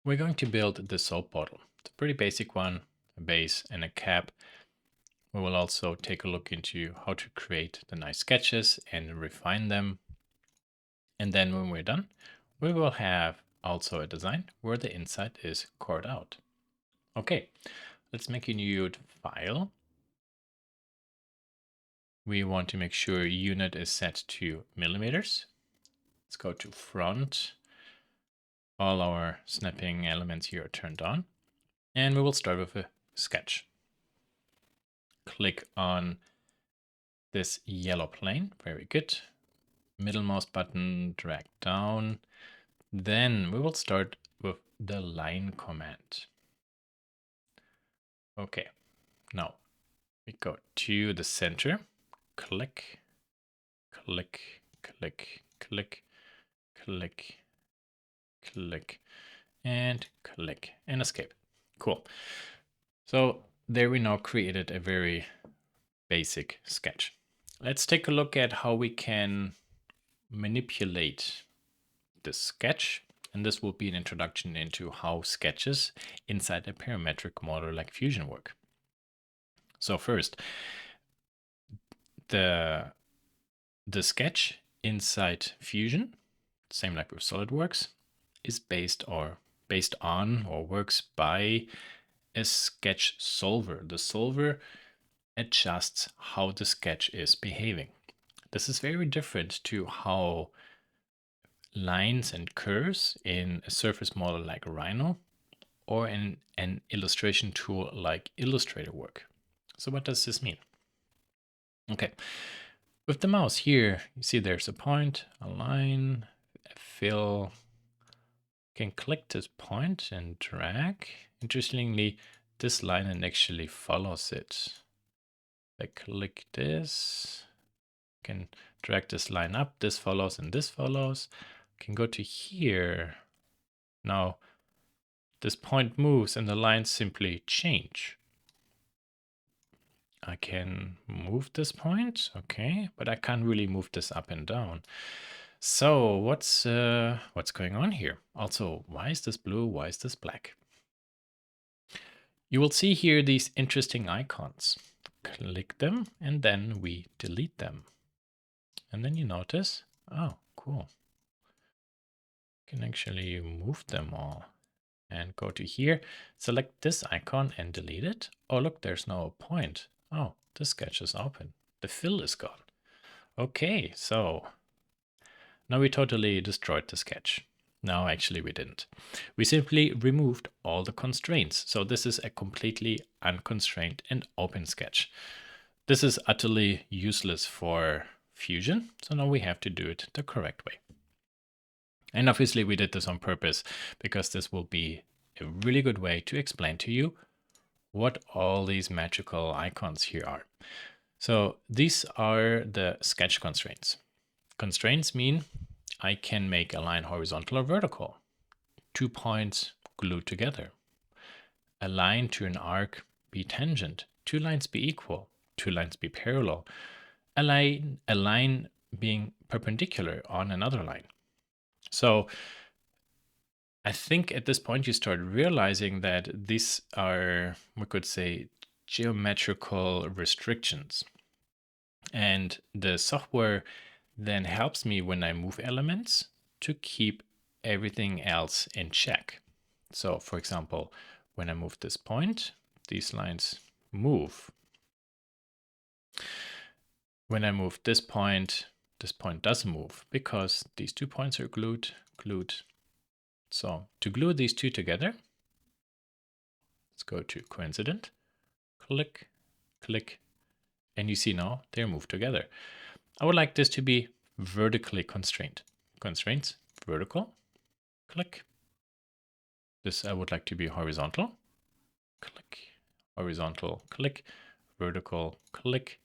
We're going to build the soap bottle. It's a pretty basic one, a base and a cap. We will also take a look into how to create the nice sketches and refine them. And then when we're done, we will have also a design where the inside is cored out. Okay, let's make a new file. We want to make sure unit is set to millimeters. Let's go to front. All our snapping elements here are turned on. And we will start with a sketch. Click on this yellow plane. Very good. Middle mouse button, drag down. Then we will start with the line command. Okay, now we go to the center. Click, click, click, click, click, click, and click, and escape. Cool. So there we now created a very basic sketch. Let's take a look at how we can manipulate the sketch, and this will be an introduction into how sketches inside a parametric model like Fusion work. So first, the sketch inside Fusion, same like with SolidWorks, is based on or works by a sketch solver. The solver adjusts how the sketch is behaving. This is very different to how lines and curves in a surface model like Rhino or in an illustration tool like Illustrator work. So what does this mean? Okay, with the mouse here, you see there's a point, a line, a fill. You can click this point and drag. Interestingly, this line actually follows it. If I click this, I can drag this line up, this follows and this follows. I can go to here. Now, this point moves and the lines simply change. I can move this point, okay, but I can't really move this up and down. So what's going on here? Also, why is this blue? Why is this black? You will see here these interesting icons. Click them and then we delete them. And then you notice, oh, cool. You can actually move them all. And go to here, select this icon and delete it. Oh, look, there's no point. Oh, the sketch is open. The fill is gone. Okay, so now we totally destroyed the sketch. No, actually we didn't. We simply removed all the constraints. So this is a completely unconstrained and open sketch. This is utterly useless for Fusion. So now we have to do it the correct way. And obviously we did this on purpose because this will be a really good way to explain to you what all these magical icons here are. So these are the sketch constraints. Constraints mean I can make a line horizontal or vertical. 2 points glued together. A line to an arc be tangent. 2 lines be equal. 2 lines be parallel. A line being perpendicular on another line. So I think at this point you start realizing that these are, we could say, geometrical restrictions. And the software then helps me when I move elements to keep everything else in check. So for example, when I move this point, these lines move. When I move this point doesn't move because these 2 points are glued. So to glue these two together, let's go to coincident, click, click, and you see now they're moved together. I would like this to be vertically constrained. Constraints, vertical, click. This I would like to be horizontal, click, horizontal, click, vertical, click.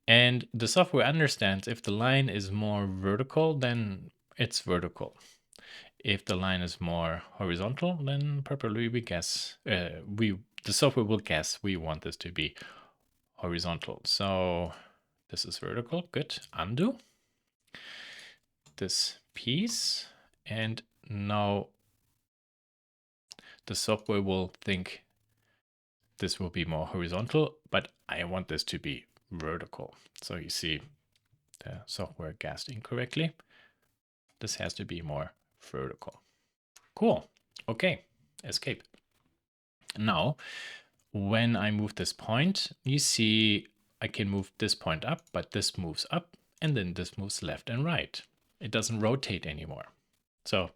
And the software understands if the line is more vertical, then it's vertical. If the line is more horizontal, then properly we guess, the software will guess we want this to be horizontal. So this is vertical, good, undo this piece. And now the software will think this will be more horizontal, but I want this to be vertical. So you see the software guessed incorrectly. This has to be more vertical. Cool. Okay, escape. Now, when I move this point, you see I can move this point up, but this moves up and then this moves left and right. It doesn't rotate anymore. So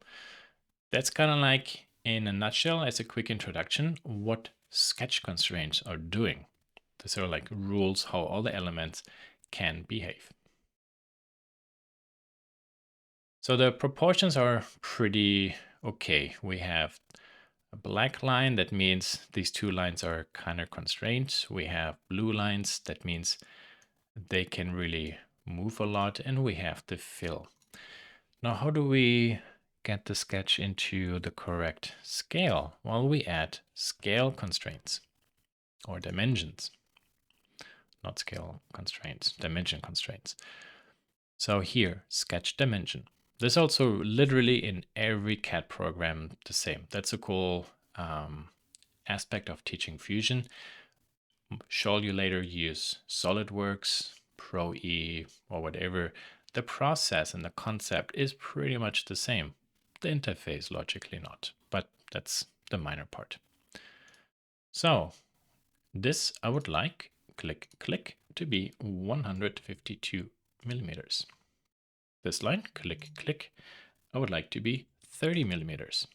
that's kind of like, in a nutshell, as a quick introduction, what sketch constraints are doing. These are like rules how all the elements can behave. So the proportions are pretty okay. We have a black line, that means these two lines are kind of constrained. We have blue lines, that means they can really move a lot, and we have the fill. Now, how do we get the sketch into the correct scale? Well, we add scale constraints or dimensions, not scale constraints, dimension constraints. So here, sketch dimension. This also literally in every CAD program the same. That's a cool aspect of teaching Fusion. Show you later use SolidWorks, Pro E, or whatever. The process and the concept is pretty much the same. The interface, logically not, but that's the minor part. So this I would like, click, click, to be 152 millimeters. This line, click, click, I would like to be 30 millimeters.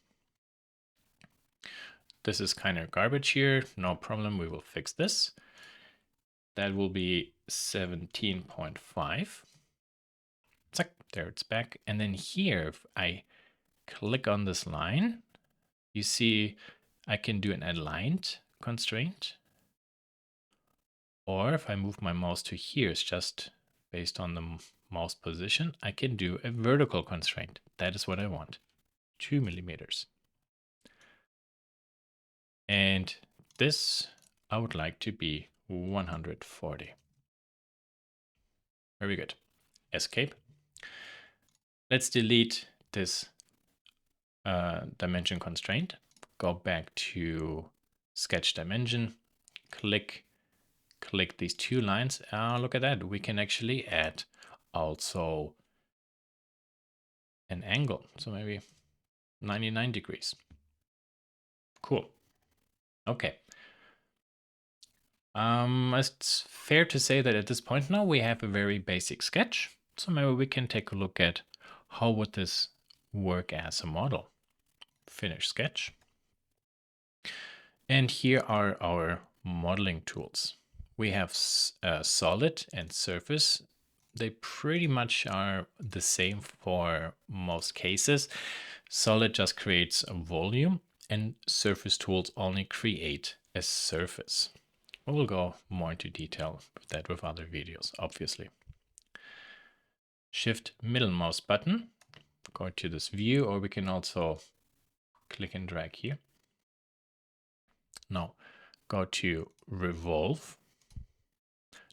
This is kind of garbage here, no problem, we will fix this. That will be 17.5. Zack, there it's back. And then here, if I click on this line, you see I can do an aligned constraint. Or if I move my mouse to here, it's just based on the mouse position, I can do a vertical constraint. That is what I want, 2 millimeters. And this I would like to be 140. Very good. Escape. Let's delete this dimension constraint. Go back to sketch dimension, click these two lines. Look at that. We can actually add also an angle. So maybe 99 degrees. Cool. Okay. It's fair to say that at this point now we have a very basic sketch. So maybe we can take a look at how would this work as a model. Finish sketch. And here are our modeling tools. We have solid and surface. They pretty much are the same for most cases. Solid just creates a volume, and surface tools only create a surface. We'll go more into detail with that with other videos, obviously. Shift middle mouse button, go to this view, or we can also click and drag here. Now go to revolve.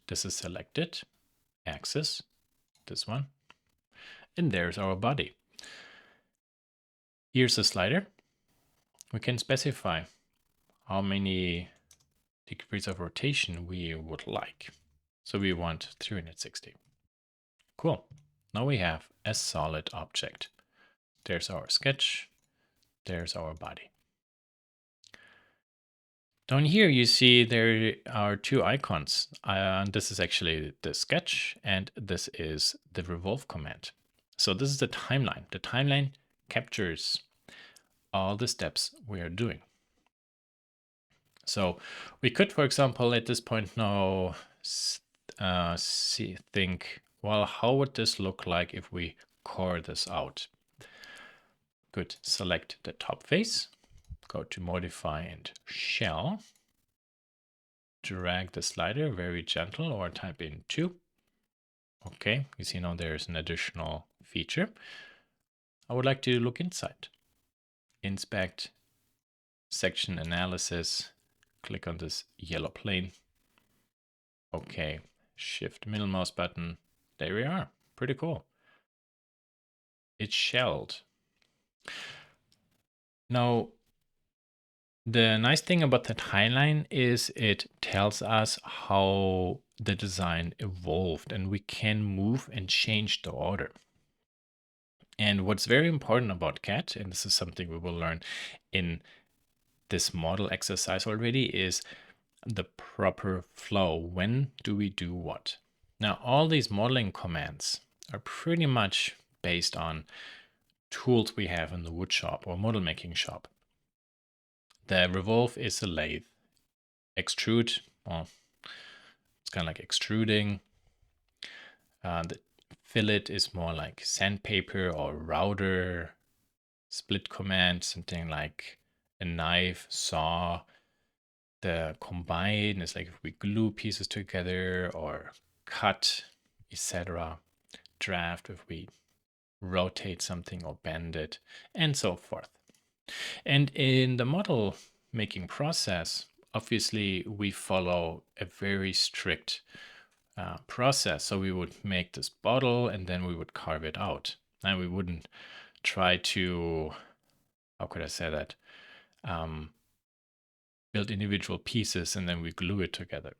This is selected. Axis, this one. And there's our body. Here's a slider. We can specify how many degrees of rotation we would like. So we want 360. Cool. Now we have a solid object. There's our sketch. There's our body. Down here you see there are two icons. This is actually the sketch and this is the revolve command. So this is the timeline. The timeline captures all the steps we are doing. So we could, for example, at this point now think, well, how would this look like if we core this out? Good, select the top face, go to modify and shell, drag the slider, very gentle, or type in 2. Okay, you see now there's an additional feature. I would like to look inside. Inspect, section analysis, click on this yellow plane. Okay, shift middle mouse button. There we are. Pretty cool. It's shelled. Now, The nice thing about the timeline is it tells us how the design evolved, and we can move and change the order. And what's very important about CAD, and this is something we will learn in this model exercise already, is the proper flow. When do we do what? Now, all these modeling commands are pretty much based on tools we have in the wood shop or model making shop. The revolve is a lathe. Extrude, well, it's kind of like extruding. The fillet is more like sandpaper or router. Split command, something like a knife, saw. The combine is like if we glue pieces together, or cut, etc. Draft if we rotate something or bend it, and so forth. And in the model making process, obviously we follow a very strict process. So we would make this bottle and then we would carve it out. And we wouldn't try to, how could I say that? Build individual pieces and then we glue it together.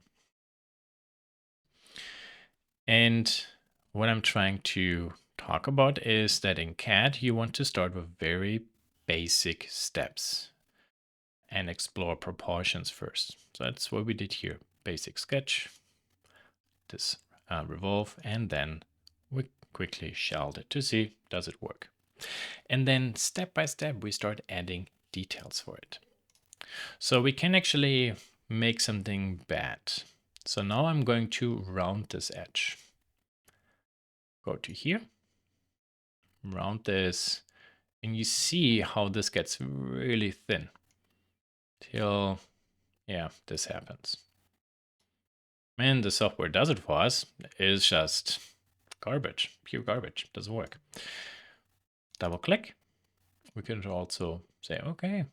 And what I'm trying to talk about is that in CAD, you want to start with very basic steps and explore proportions first. So that's what we did here. Basic sketch, this revolve, and then we quickly shelled it to see, does it work? And then step by step, we start adding details for it. So we can actually make something bad. So now I'm going to round this edge. Go to here, round this, and you see how this gets really thin till, yeah, this happens. And the software does it for us. It's just garbage, pure garbage, doesn't work. Double click. We could also say, okay,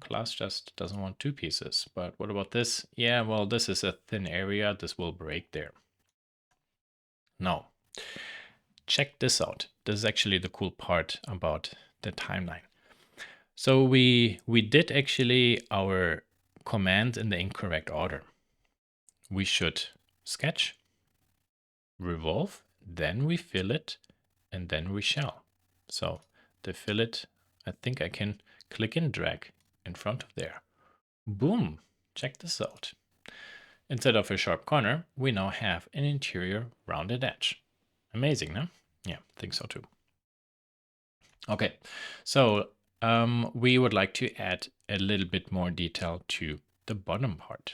class just doesn't want two pieces, but what about this? Yeah, well, this is a thin area, this will break there. Now, check this out. This is actually the cool part about the timeline. So we did actually our command in the incorrect order. We should sketch, revolve, then we fillet, and then we shell. So the fillet, I think I can click and drag in front of there. Boom, check this out. Instead of a sharp corner, we now have an interior rounded edge. Amazing, no? Yeah, I think so too. Okay, so we would like to add a little bit more detail to the bottom part.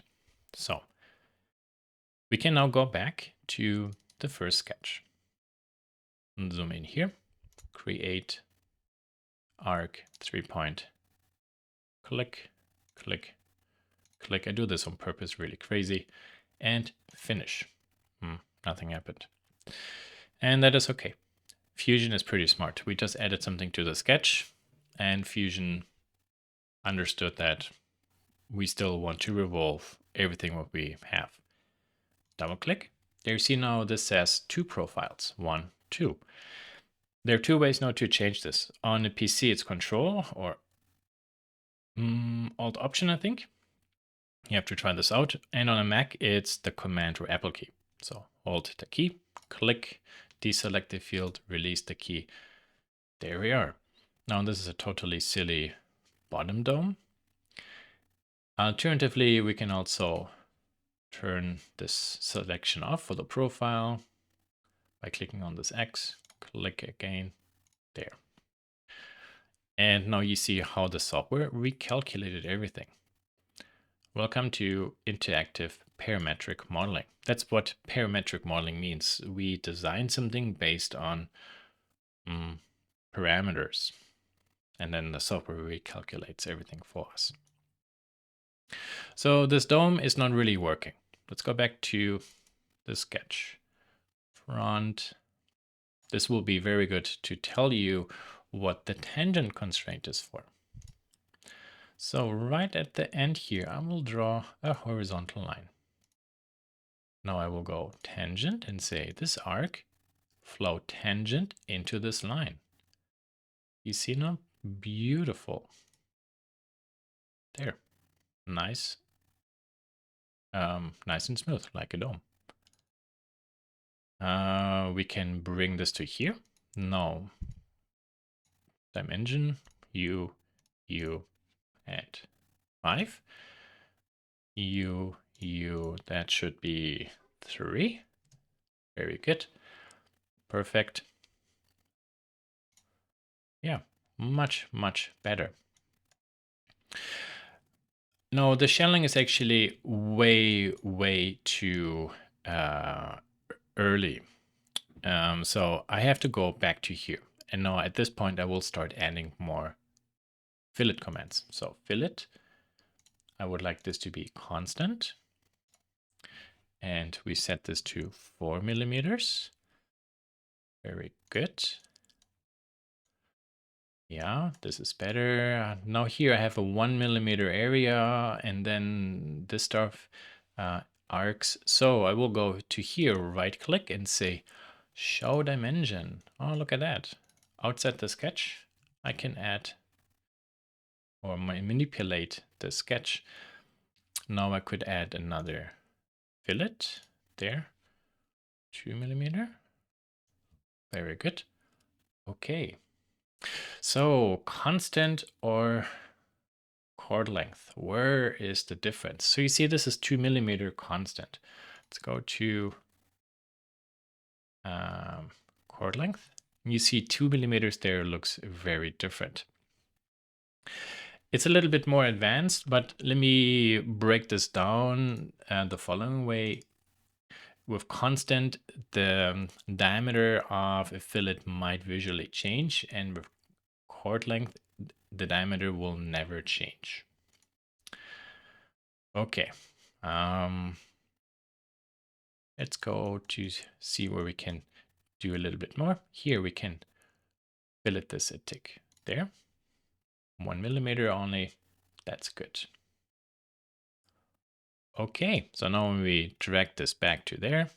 So we can now go back to the first sketch. And zoom in here, create arc 3-point, click, click, click. I do this on purpose, really crazy, and finish. Nothing happened. And that is okay. Fusion is pretty smart. We just added something to the sketch, and Fusion understood that we still want to revolve everything what we have. Double click. There you see now this says two profiles, 1, 2. There are two ways now to change this. On a PC, it's Control or Alt Option, I think. You have to try this out. And on a Mac, it's the Command or Apple key. So hold the key, click, deselect the field, release the key. There we are. Now this is a totally silly bottom dome. Alternatively, we can also turn this selection off for the profile by clicking on this X, click again, there. And now you see how the software recalculated everything. Welcome to interactive parametric modeling. That's what parametric modeling means. We design something based on parameters, and then the software recalculates everything for us. So this dome is not really working. Let's go back to the sketch. Front. This will be very good to tell you what the tangent constraint is for. So right at the end here, I will draw a horizontal line. Now I will go tangent and say this arc flow tangent into this line. You see now? Beautiful. There. nice, nice and smooth, like a dome. We can bring this to here. No. Dimension, you, and 5. That should be 3. Very good. Perfect. Yeah, much, much better. No, the shelling is actually way too early. So I have to go back to here. And now at this point, I will start adding more fillet commands. So fillet, I would like this to be constant. And we set this to 4 millimeters. Very good. Yeah, this is better. Now here I have a 1 millimeter area and then this stuff arcs. So I will go to here, right click and say show dimension. Oh, look at that. Outside the sketch, I can add or manipulate the sketch. Now I could add another fillet there. 2 millimeter. Very good. Okay. So constant or chord length, where is the difference? So you see this is 2 millimeter constant. Let's go to chord length. You see 2 millimeters there looks very different. It's a little bit more advanced, but let me break this down the following way. With constant, the diameter of a fillet might visually change, and with chord length, the diameter will never change. Okay. Let's go to see where we can do a little bit more. Here we can fillet this a tick there. 1 millimeter only. That's good. Okay, so now when we drag this back to there,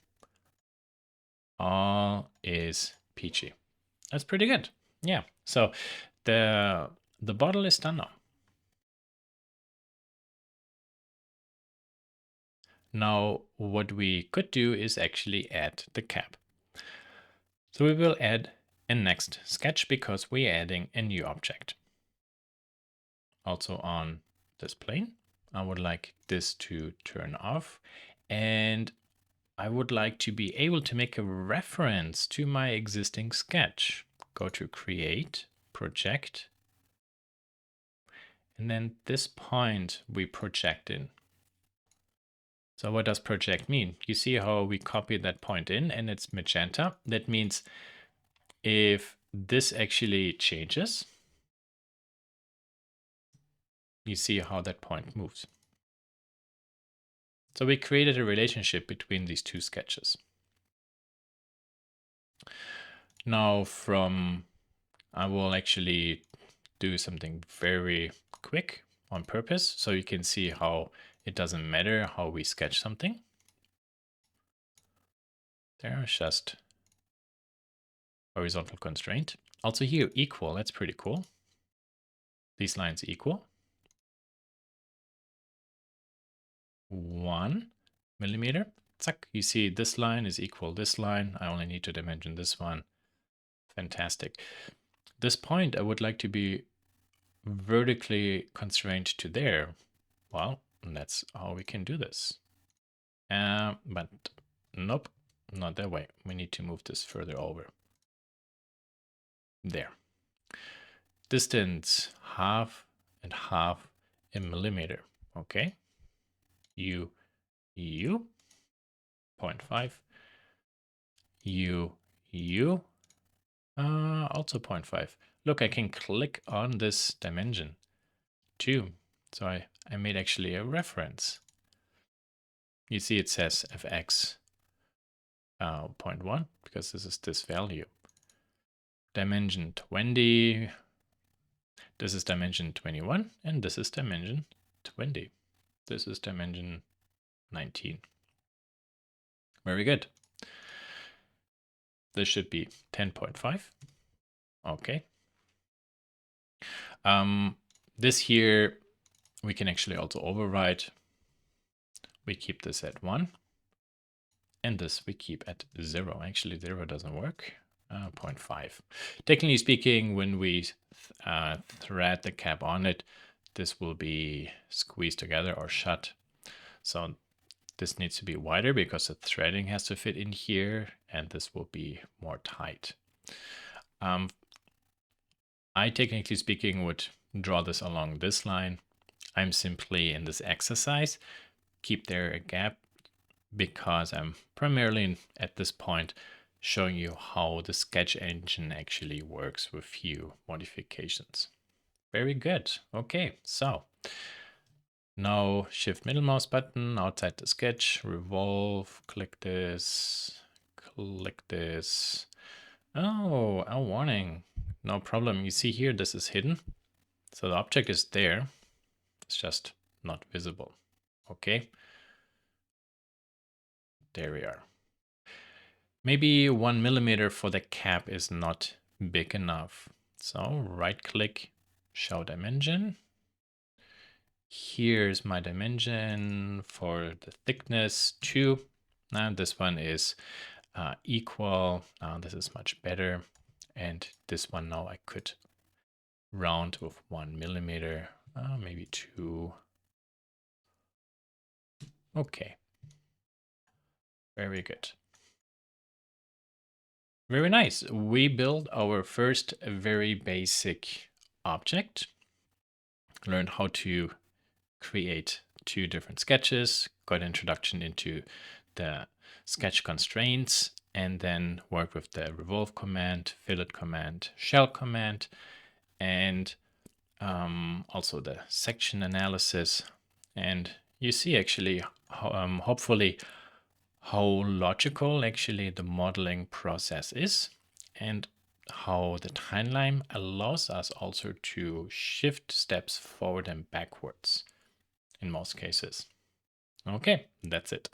all is peachy. That's pretty good. Yeah, so the bottle is done now. Now what we could do is actually add the cap. So we will add a next sketch because we're adding a new object. Also on this plane, I would like this to turn off, and I would like to be able to make a reference to my existing sketch. Go to Create, Project, and then this point we project in. So what does project mean? You see how we copy that point in and it's magenta. That means if this actually changes, you see how that point moves. So we created a relationship between these two sketches. Now I will actually do something very quick on purpose so you can see how it doesn't matter how we sketch something. There's just horizontal constraint. Also here equal, that's pretty cool. These lines equal. 1 millimeter. Zack, you see this line is equal this line. I only need to dimension this one. Fantastic. This point I would like to be vertically constrained to there. Well, that's how we can do this. But nope, not that way. We need to move this further over. There. Distance, 1/2 and 1/2 in millimeter. Okay. U, 0.5. U, also 0.5. Look, I can click on this dimension too. So I made actually a reference. You see it says fx 0.1 because this is this value. Dimension 20. This is dimension 21 and this is dimension 20. This is dimension 19. Very good. This should be 10.5. Okay. This here, we can actually also override. We keep this at 1. And this we keep at 0. Actually, 0 doesn't work. 0.5. Technically speaking, when we thread the cap on it, this will be squeezed together or shut. So this needs to be wider because the threading has to fit in here, and this will be more tight. I, technically speaking, would draw this along this line. I'm simply, in this exercise, keep there a gap because I'm primarily at this point showing you how the sketch engine actually works with few modifications. Very good. Okay, so now shift middle mouse button outside the sketch, revolve, click this. Oh, a warning. No problem. You see here, this is hidden. So the object is there. It's just not visible. Okay. There we are. Maybe 1 millimeter for the cap is not big enough. So right click, show dimension. Here's my dimension for the thickness 2. Now this one is equal. This is much better. And this one now I could round with 1 millimeter, maybe 2. Okay. Very good. Very nice. We built our first very basic object, learned how to create 2 different sketches, got introduction into the sketch constraints, and then work with the revolve command, fillet command, shell command, and also the section analysis. And you see actually, hopefully, how logical actually the modeling process is, and how the timeline allows us also to shift steps forward and backwards in most cases. Okay, that's it.